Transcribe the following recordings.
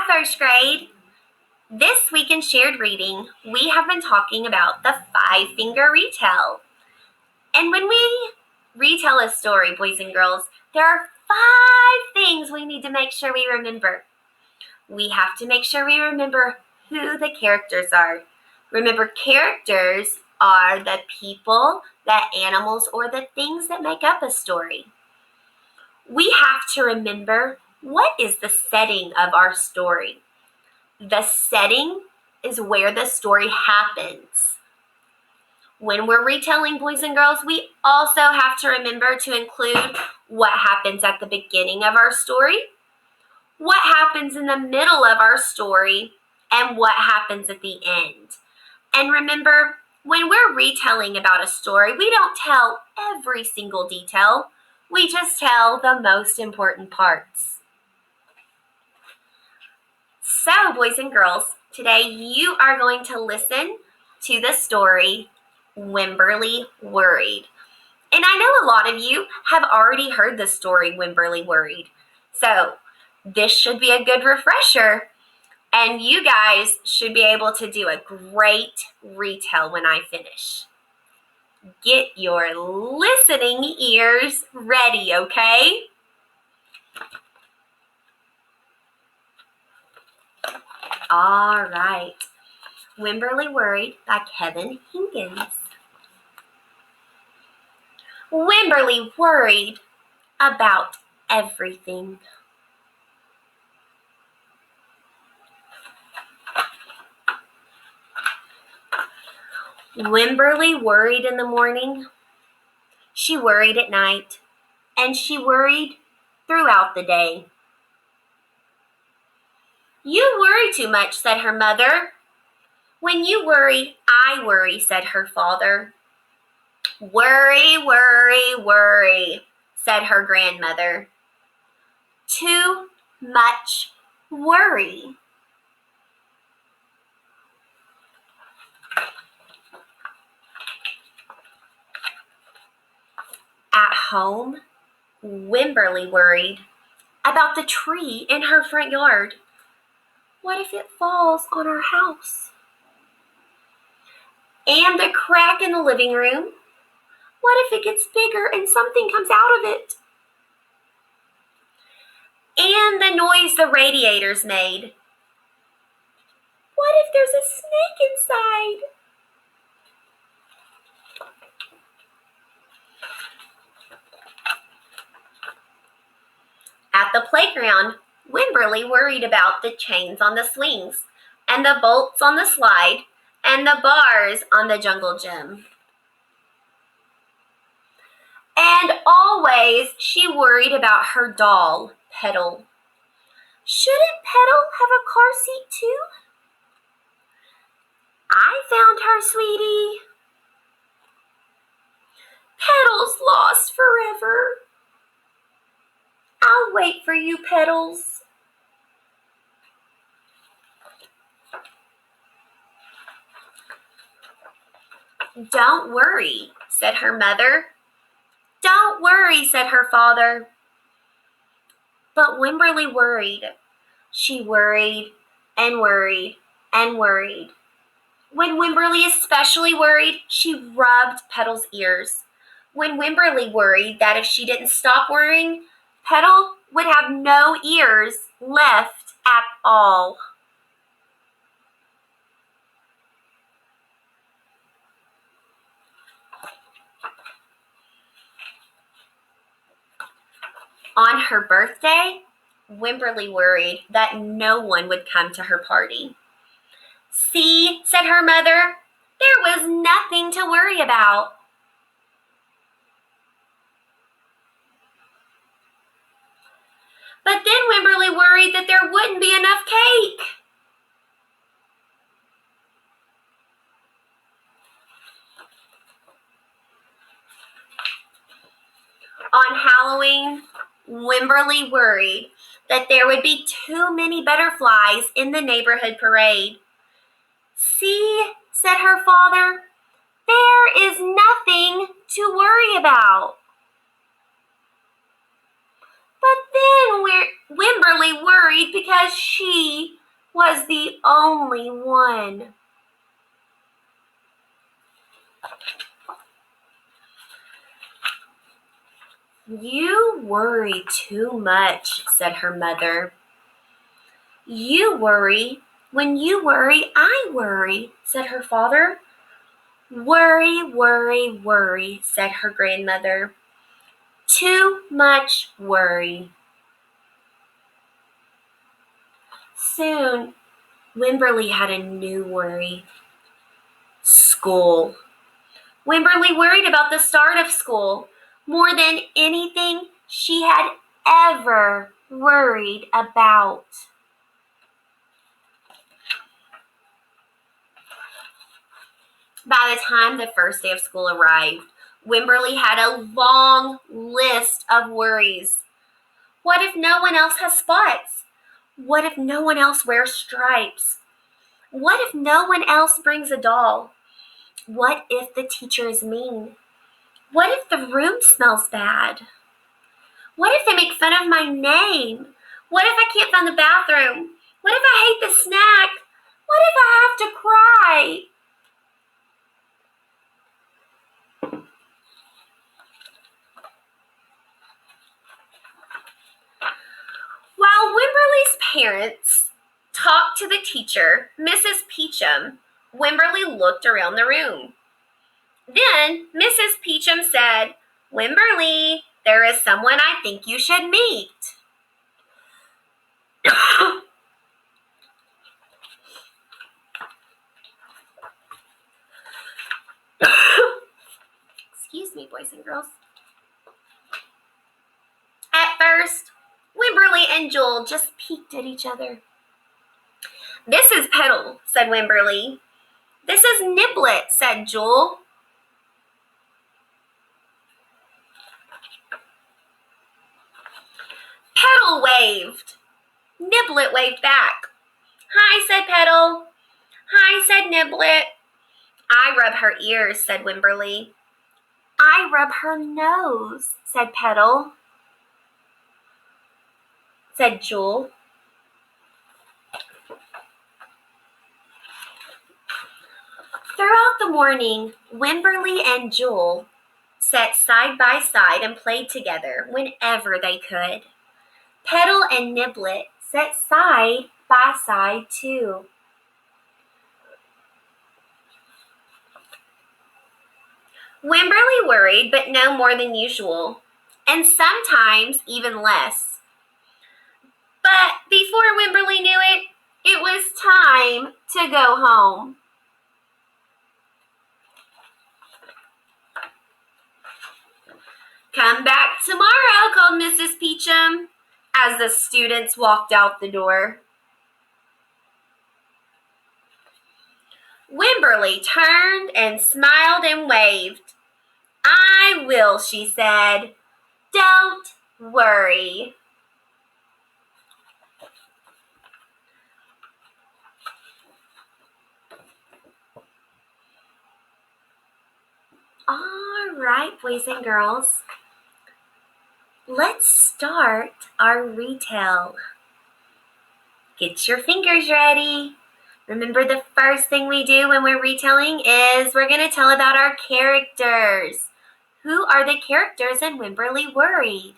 Hi, first grade. This week in Shared Reading, we have been talking about the five-finger retell. And when we retell a story, boys and girls, there are 5 things we need to make sure we remember. We have to make sure we remember who the characters are. Remember, characters are the people, the animals, or the things that make up a story. We have to remember what is the setting of our story. The setting is where the story happens. When we're retelling, boys and girls, we also have to remember to include what happens at the beginning of our story, what happens in the middle of our story, and what happens at the end. And remember, when we're retelling about a story, we don't tell every single detail. We just tell the most important parts. So, boys and girls, today you are going to listen to the story, Wimberly Worried. And I know a lot of you have already heard the story, Wimberly Worried. So, this should be a good refresher. And you guys should be able to do a great retell when I finish. Get your listening ears ready, okay? All right. Wimberly Worried by Kevin Higgins. Wimberly worried about everything. Wimberly worried in the morning. She worried at night. And she worried throughout the day. You worry too much, said her mother. When you worry, I worry, said her father. Worry, worry, worry, said her grandmother. Too much worry. At home, Wimberly worried about the tree in her front yard. What if it falls on our house? And the crack in the living room. What if it gets bigger and something comes out of it? And the noise the radiators made. What if there's a snake inside? At the playground, Wimberly worried about the chains on the swings, and the bolts on the slide, and the bars on the jungle gym. And always she worried about her doll, Petal. Shouldn't Petal have a car seat too? I found her, sweetie. Petal's lost forever. I'll wait for you, Petals. Don't worry, said her mother. Don't worry, said her father. But Wimberly worried. She worried and worried and worried. When Wimberly especially worried, she rubbed Petal's ears. When Wimberly worried that if she didn't stop worrying, Petal would have no ears left at all. On her birthday, Wimberly worried that no one would come to her party. See, said her mother, there was nothing to worry about. But then Wimberly worried that there wouldn't be enough cake. On Halloween, Wimberly worried that there would be too many butterflies in the neighborhood parade. See, said her father, there is nothing to worry about. But then Wimberly worried worried because she was the only one. You worry too much, said her mother. You worry. When you worry, I worry, said her father. Worry, worry, worry, said her grandmother. Too much worry. Soon, Wimberly had a new worry. School. Wimberly worried about the start of school more than anything she had ever worried about. By the time the first day of school arrived, Wimberly had a long list of worries. What if no one else has spots? What if no one else wears stripes? What if no one else brings a doll? What if the teacher is mean? What if the room smells bad? What if they make fun of my name? What if I can't find the bathroom? What if I hate the snack? What if I have to cry? While Wimberly's parents talked to the teacher, Mrs. Peachum, Wimberly looked around the room. Then Mrs. Peachum said, Wimberly, there is someone I think you should meet. Excuse me, boys and girls. At first, Wimberly and Joel just peeked at each other. This is Petal, said Wimberly. This is Niblet, said Joel. Petal waved. Niblet waved back. Hi, said Petal. Hi, said Niblet. I rub her ears, said Wimberly. I rub her nose, said Petal. Said Joel. Throughout the morning, Wimberly and Joel sat side by side and played together whenever they could. Petal and Niblet sat side by side too. Wimberly worried, but no more than usual, and sometimes even less. But before Wimberly knew it, it was time to go home. Come back tomorrow, called Mrs. Peachum as the students walked out the door. Wimberly turned and smiled and waved. I will, she said. Don't worry. All right, boys and girls. Let's start our retell. Get your fingers ready. Remember, the first thing we do when we're retelling is we're going to tell about our characters. Who are the characters in Wimberly Worried?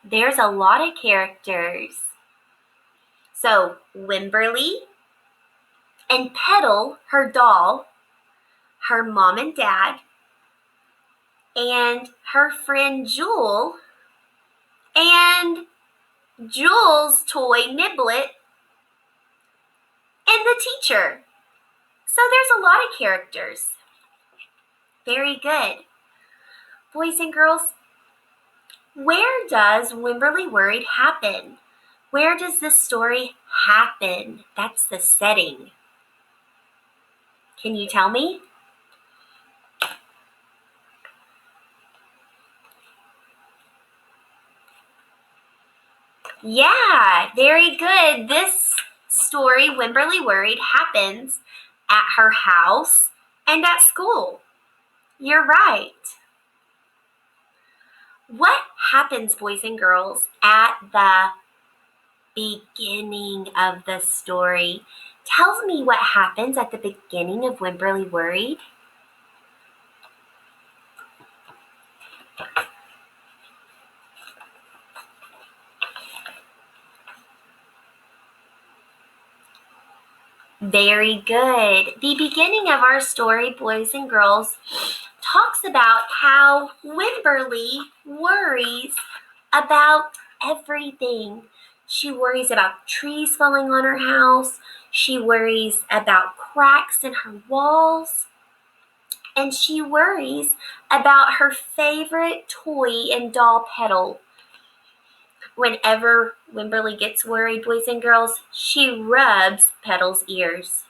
There's a lot of characters. So, Wimberly and Petal, her doll, her mom and dad, and her friend Joel, and Joel's toy Niblet, and the teacher. So there's a lot of characters. Very good. Boys and girls, where does Wimberly Worried happen? Where does this story happen? That's the setting. Can you tell me? Yeah, very good. This story, Wimberly Worried, happens at her house and at school. You're right. What happens, boys and girls, at the beginning of the story? Tell me what happens at the beginning of Wimberly Worried. Very good. The beginning of our story, boys and girls, talks about how Wimberly worries about everything. She worries about trees falling on her house. She worries about cracks in her walls. And she worries about her favorite toy and doll Petal. Whenever Wimberly gets worried, boys and girls, she rubs Petal's ears.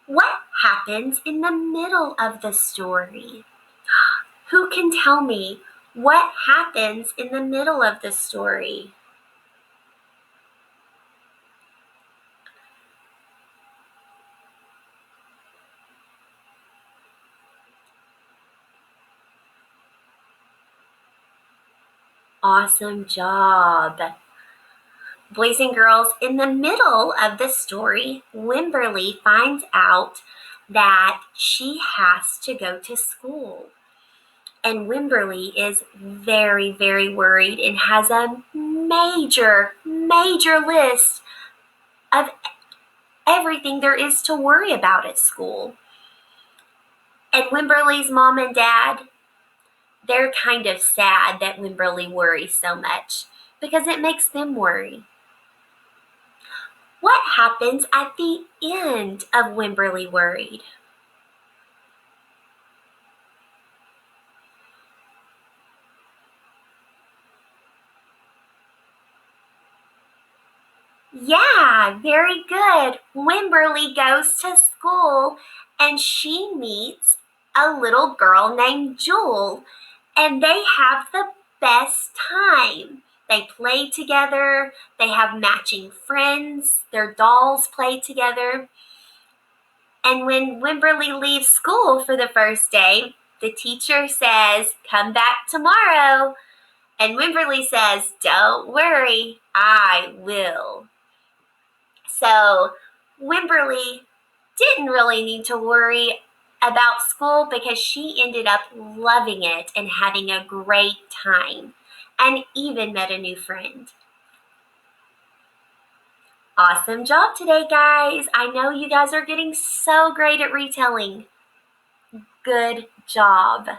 What happens in the middle of the story? Who can tell me what happens in the middle of the story? Awesome job. Boys and girls, in the middle of the story, Wimberly finds out that she has to go to school. And Wimberly is very, very worried and has a major, major list of everything there is to worry about at school. And Wimberly's mom and dad, they're kind of sad that Wimberly worries so much because it makes them worry. What happens at the end of Wimberly Worried? Yeah, very good. Wimberly goes to school and she meets a little girl named Jewel, and they have the best time. They play together, they have matching friends, their dolls play together. And when Wimberly leaves school for the first day, the teacher says, "Come back tomorrow." And Wimberly says, "Don't worry, I will." So Wimberly didn't really need to worry about school because she ended up loving it and having a great time and even met a new friend. Awesome job today, guys. I know you guys are getting so great at retelling. Good job.